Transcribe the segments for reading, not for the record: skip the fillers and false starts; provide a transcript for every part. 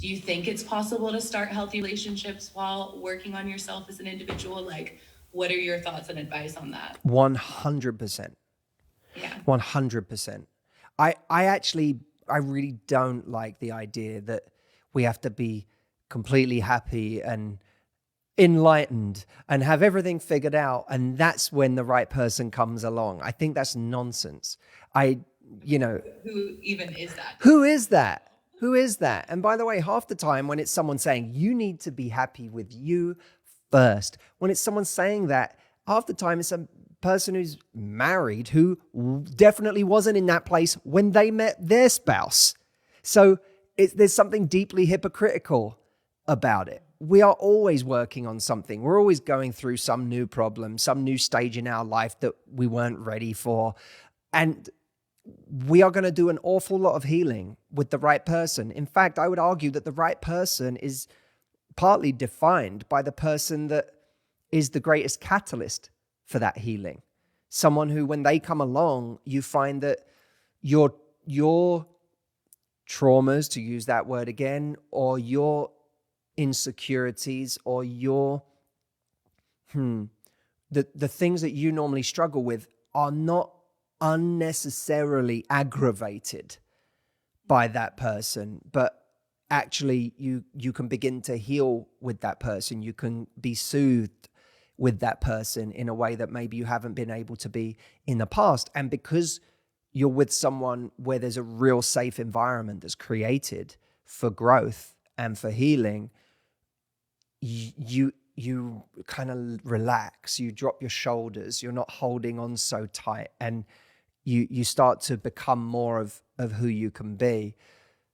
Do you think it's possible to start healthy relationships while working on yourself as an individual? Like, what are your thoughts and advice on that? 100%. Yeah. 100%. I really don't like the idea that we have to be completely happy and enlightened and have everything figured out, and that's when the right person comes along. I think that's nonsense. I you know Who even is that? Just Who so is people that? know. Who is that? And by the way, half the time when it's someone saying you need to be happy with you first, when it's someone saying that, half the time it's a person who's married who definitely wasn't in that place when they met their spouse. So there's something deeply hypocritical about it. We are always working on something. We're always going through some new problem, some new stage in our life that we weren't ready for. And we are going to do an awful lot of healing with the right person. In fact, I would argue that the right person is partly defined by the person that is the greatest catalyst for that healing. Someone who, when they come along, you find that your traumas, to use that word again, or your insecurities, or your the things that you normally struggle with are not unnecessarily aggravated by that person, but actually you can begin to heal with that person. You can be soothed with that person in a way that maybe you haven't been able to be in the past. And because you're with someone where there's a real safe environment that's created for growth and for healing, you kind of relax, you drop your shoulders, you're not holding on so tight, and you start to become more of who you can be.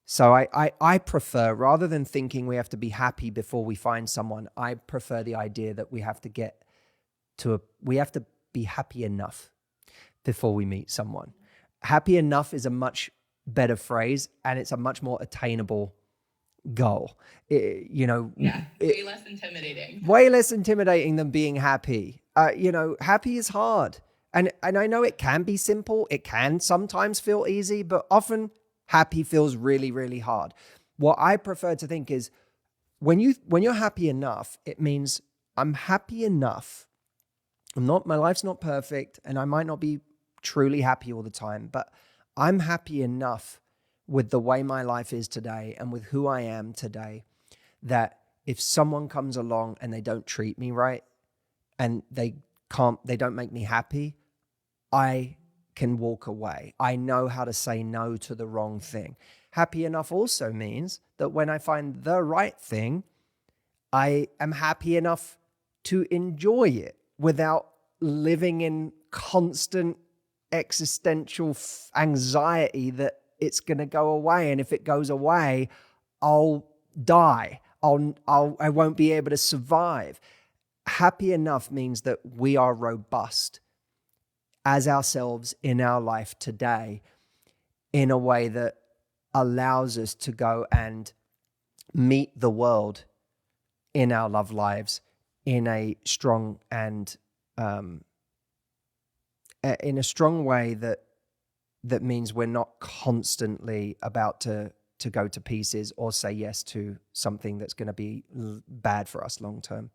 So I prefer, rather than thinking we have to be happy before we find someone, I prefer the idea that we have to be happy enough before we meet someone. Happy enough is a much better phrase, and it's a much more attainable goal. Yeah. Way less intimidating. Way less intimidating than being happy. Happy is hard. And I know it can be simple. It can sometimes feel easy, but often happy feels really, really hard. What I prefer to think is when you're happy enough, it means I'm happy enough. My life's not perfect, and I might not be truly happy all the time, but I'm happy enough with the way my life is today and with who I am today, that if someone comes along and they don't treat me right and they don't make me happy, I can walk away. I know how to say no to the wrong thing. Happy enough also means that when I find the right thing, I am happy enough to enjoy it without living in constant existential anxiety that it's going to go away. And if it goes away, I'll die. I won't be able to survive. Happy enough means that we are robust as ourselves in our life today in a way that allows us to go and meet the world in our love lives in a strong and in a strong way that means we're not constantly about to go to pieces or say yes to something that's going to be bad for us long term.